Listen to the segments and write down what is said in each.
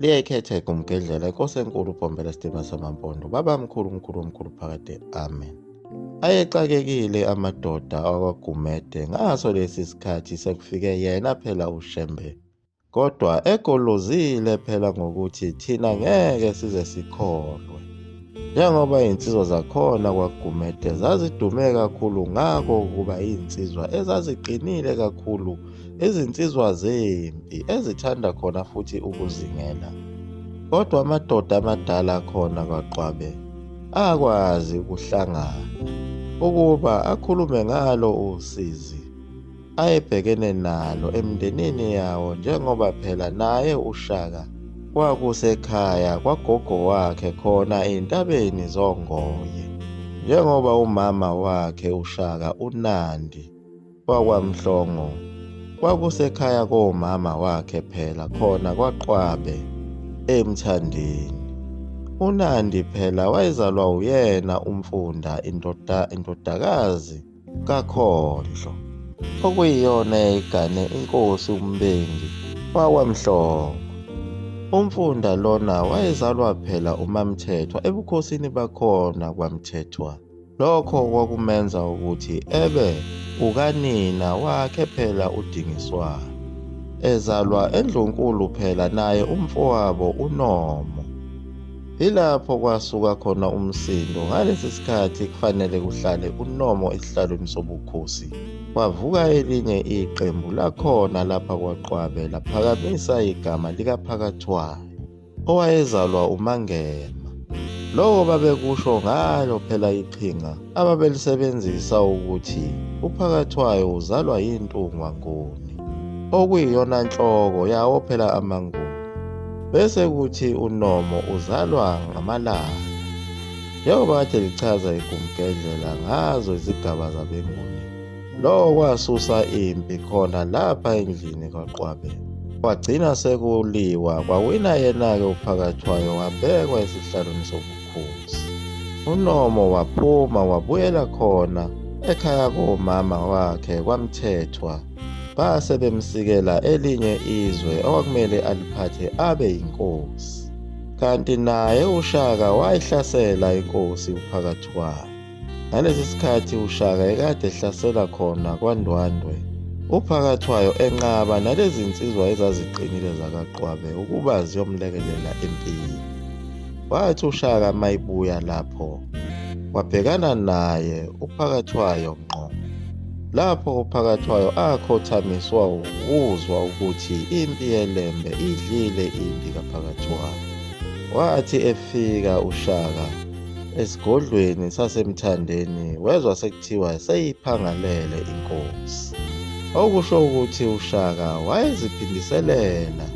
liyayikhetha igumgedlela inkosi enkulu uBhombela Sidima Samampondo, babamkhulu mkhulu phakade, amen. Ayexakekile amadoda akwaGumede ngaso lesi sikhathi sekufike yena phela uShembe, kodwa egolozile phela ngokuthi thina ngeke size sikholwe, njengoba iy'nsizwa zakhona kwaGumede zazidume kakhulu ngako ukuba iy'nsizwa ezaziqinile kakhulu, izinsizwa zempi ezithanda khona futhi ukuzingela. Kodwa amadoda amadala khona kwaXwabe akwazi ukuhlangana ukuba akhulume ngalo usizi ayebhekene nalo emndenini yawo, njengoba phela naye uShaka kwakusekhaya kwagogo wakhe khona ey'ntabeni zoNgoye, njengoba umama wakhe uShaka uNandi wakwaMhlongo kwakusekhaya komama wakhe phela khona kwaXwabe eMthandeni. uNandi phela wayezalwa uyena uMfunda indodakazi kaKhondlo, okuyiyona igane inkosi uMbengi wakwaMhlongo. uMfunda lona wayezalwa phela uMamthethwa ebukhosini bakhona kwaMthethwa. Lokho kwakumenza ukuthi ebe ukanina wakhe phela uDingiswayo, ezalwa eNdlunkulu phela naye umfowabo uNomo. Ilapho kwasuka khona umsindo. Ngalesi sikhathi kufanele kuhlale uNomo esihlalweni sobukhosi, kwavuka elinye iqembu lakhona lapha kwaXwabe laphakamisa igama likaPhakathwayo, owayezalwa uMangema. Lokho babekusho ngalo phela iqhinga ababelisebenzisa ukuthi uPhakathwayo uzalwa yintuNgwanguni, okuyiyona nhloko yawo phela amaNguni, bese kuthi uNomo uzalwa ngamalanga, njengoba kade lichaza igumgedlela ngazo izigaba zabeNguni. Lokho kwasusa impi khona lapha endlini kwaXwabe, kwagcina sekuliwa, kwawina yena-ke uPhakathwayo wabekwa esihlalweni sobukhosi. uNomo waphuma wabuyela khona ekhaya komama wakhe kwaMthethwa, base bemsikela elinye izwe okwakumele aliphathe abe yinkosi, kanti naye uShaka wayihlasela inkosi uPhakathwayo. Ngalesi sikhathi uShaka ekade ehlasela khona kwaNdwandwe, uPhakathwayo enqaba nalezi nsizwa ezaziqinile zakaXwabe ukuba ziyomlekelela empini. Wathi uShaka mayibuya lapho wabhekana naye uPhakathwayo ngqo. Lapho uPhakathwayo akhothamiswa ukuzwa ukuthi impi yeLembe idlile impi kaPhakathwayo. Wathi efika uShaka esigodlweni saseMthandeni wezwa sekuthiwa seyiphangalele inkosi, okusho ukuthi uShaka wayeziphindiselela,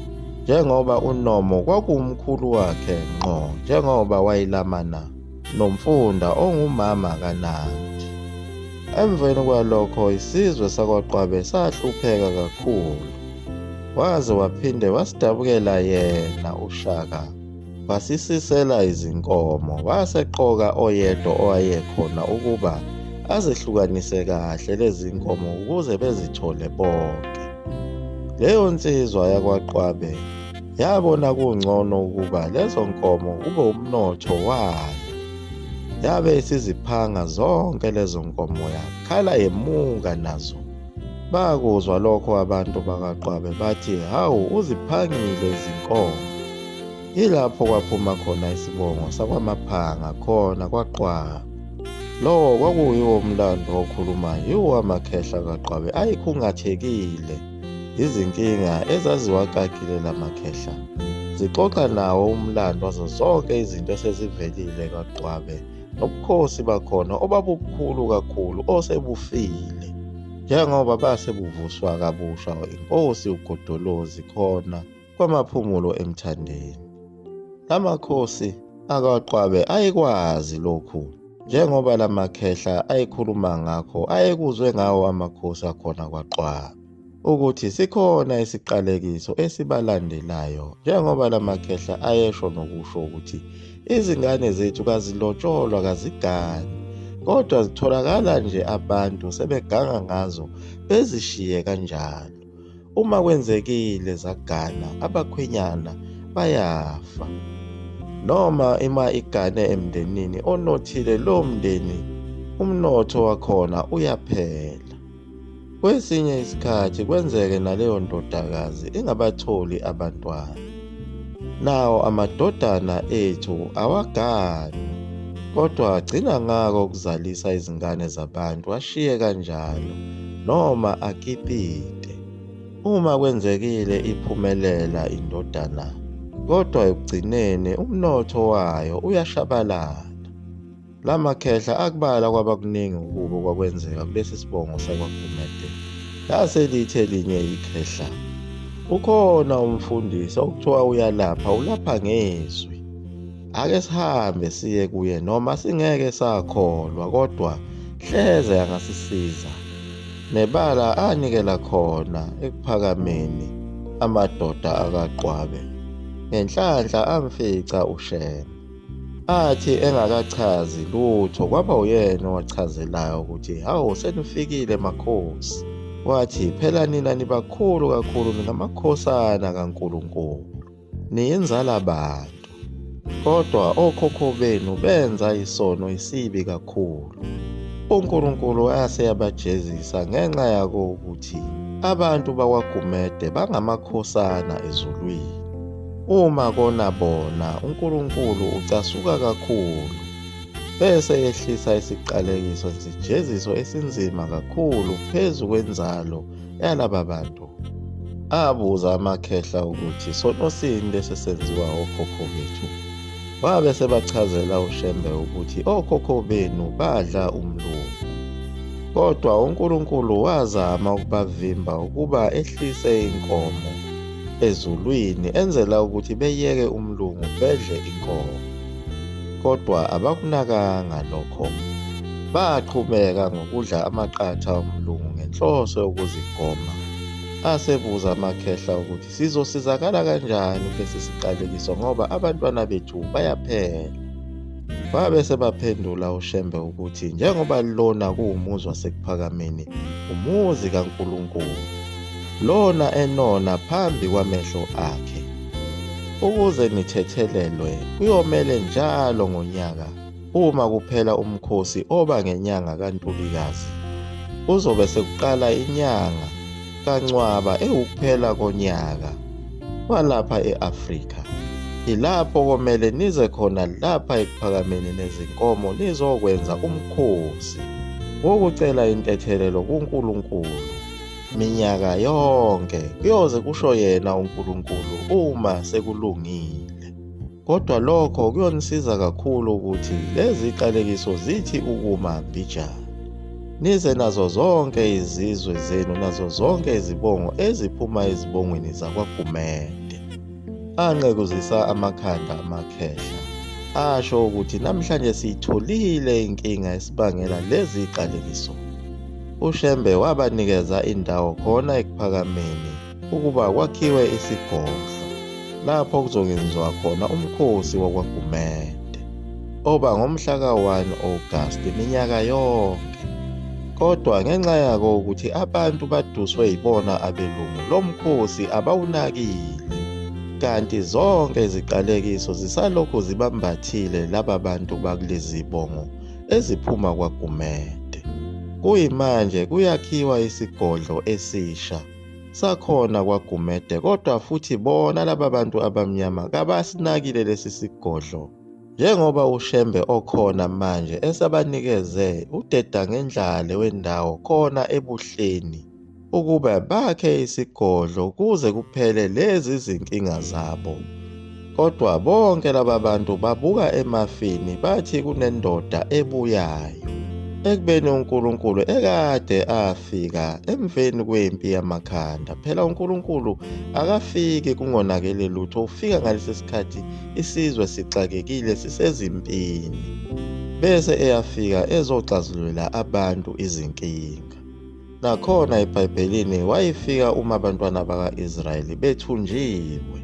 njengoba uNomo kwakuwumkhulu wakhe ngqo, njengoba wayilamana noMfunda ongumama kaNandi. Emveni kwalokho isizwe sakwaXwabe sahlupheka kakhulu, waze waphinde wasidabukela yena uShaka, wasisisela izinkomo, waseqoka oyedwa owayekhona ukuba azihlukanise kahle lezi nkomo ukuze bezithole bonke. Leyo nsizwa yakwaXwabe yabona kungcono ukuba lezo nkomo kube umnotho wayo, yabe isiziphanga zonke lezo nkomo, yakhala yemuka nazo. Bakuzwa lokho abantu bakaXwabe bathi, hawu, uziphangile izinkomo. Yilapho kwaphuma khona isibongo sakwaMaphanga khona kwaXwabe. Lowo kwakuyiwo umlando okhuluma yiwo amakhehla kaXwabe ayikhungathekile izinkinga ezaziwakakile lamakhehla, zixoxa nawo umlando wazo zonke izinto esezivelile kaXwabe nobukhosi bakhona obabukhulu kakhulu osebufile, njengoba base buvuswa kabusha inkosi uGodolozi khona kwamaphumulo eMthandeni. Lamakhosi akaXwabe ayekwazi lokhu, njengoba lamakhehla ayekhuluma ngakho ayekuzwe ngawo amakhosi akhona kwaXwabe, ukuthi sikhona isiqalekiso esibalandelayo, njengoba lamakhehla ayesho nokusho ukuthi izingane zethu kazilotsholwa kazigani, kodwa zitholakala nje abantu sebeganga ngazo bezishiye kanjalo. Uma kwenzekile zagana, abakhwenyana bayafa. Noma ima igane emndenini onothile lowo mndeni umnotho wakhona uyaphela. Kwesinye isikhathi kwenzeke naleyo ndodakazi ingabatholi abantwana. Nawo amadodana ethu awagani, kodwa agcina ngako ukuzalisa izingane zabantu ashiye kanjalo noma akipite. Uma kwenzekile iphumelela indodana, kodwa ekugcineni umnotho wayo uyashabalala. La makhehla akubala kwaba kuningi ukubo kwakwenzeka kulesi sibongo sakwaGumede. Lase lithe elinye ikhehla, ukhona umfundisi okuthiwa uyalapha, ulapha ngezwi. Ake sihambe siye kuye noma singeke sakholwa, kodwa hleze angasisiza. Nebala anikela khona ekuphakameni amadoda akaQwabe. Ngenhlanhla amfica uShembe. Athi engakachazi lutho kwaba uyena owachazelayo ukuthi hawu senifikile makhosi. Wathi phela nina nibakhulu kakhulu, ningamakhosana kaNkulunkulu, niyinzala bantu. Kodwa okhokho benu benza isono isibi kakhulu. uNkulunkulu yaseyabajezisa ngenxa yako ukuthi abantu bakwaGumede bangamakhosana ezulwini. Uma kona bona uNkulunkulu ucasuka kakhulu, bese yehlisa isiqalekiso nesijeziso esinzima kakhulu phezu kwenzalo yalaba bantu. Abuza amakhehla ukuthi sono sini lesesenziwa okhokho bethu. Wabe sebachazela uShembe ukuthi okhokho benu badla umlungu. Kodwa uNkulunkulu wazama ukubavimba ukuba ehlise inkomo ezulwini enzela ukuthi beyeke umlungu bedle inkomo. Kodwa abakunakanga lokho. Baqhubeka ngokudla amaqatha omlungu ngenhloso yokuzigoma. Asebuza amakhehla ukuthi sizosizakala kanjani kulesi siqalekiso ngoba abantwana bethu bayaphela. Babe sebaphendula uShembe ukuthi njengoba lona kuwumuzi wasekuphakameni, umuzi kaNkulunkulu, lona enona phambi kwamehlo akhe. Ukuze nithethelelwe kuyomele njalo ngonyaka, uma kuphela umkhosi oba ngenyanga kaNtulikazi, uzobe sekuqala inyanga kaNcwaba ewukuphela konyaka walapha e-Afrika. Ilapho komele nize khona lapha ekuphakameni nezinkomo nizokwenza umkhosi wokucela intethelelo kuNkulunkulu minyaka yonke, kuyoze kusho yena uNkulunkulu uma sekulungile. Kodwa lokho kuyonisiza kakhulu ukuthi lezi qalekiso zithi ukuma mbijana. Nize nazo zonke izizwe zenu, nazo zonke izibongo eziphuma ezibongweni zakwaGumede. Anqekuzisa amakhanda amakhehla, asho ukuthi namhlanje siyitholile inkinga esibangela lezi qalekiso. uShembe wabanikeza indawo khona ekuphakameni ukuba kwakhiwe isigodlo lapho kuzokwenziwa khona umkhosi wakwaGumede oba ngomhla ka-1 August minyaka yonke. Kodwa ngenxa yako ukuthi abantu baduswe yibona abelungu, lo mkhosi abawunakile, kanti zonke iziqalekiso zisalokhu zibambathile laba bantu bakulezi bongo eziphuma kwaGumede. Kuyimanje kuyakhiwa isigodlo esisha sakhona kwaGumede, kodwa futhi bona laba bantu abamnyama kabasinakile lesi sigodlo, njengoba uShembe okhona manje esabanikeze udedangendlale wendawo khona ebuhleni ukuba bakhe isigodlo kuze kuphele lezi zinkinga zabo. Kodwa bonke laba bantu babuka emafini bathi kunendoda ebuyayo, ekubeni uNkulunkulu ekade afika emveni kwempi yamakhanda. Phela uNkulunkulu akafiki kungonakele lutho, ufika ngalesi sikhathi isizwe sixakekile sisezimpini, bese eyafika ezoxazululela abantu izinkinga. Nakhona eBhayibhelini wayifika uma abantwana baka-Israyeli bethunjiwe.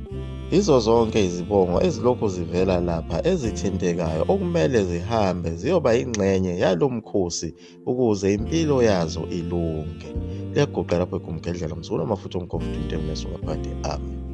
Yizo zonke izibongo ezilokhu zivela lapha ezithintekayo okumele zihambe ziyoba ingxenye yalo mkhosi ukuze impilo yazo ilunge. Liyaguqa lapho eGumgedlela, mzukulu amafutha omkhomfuthi into emnesuka phakathi. Amen.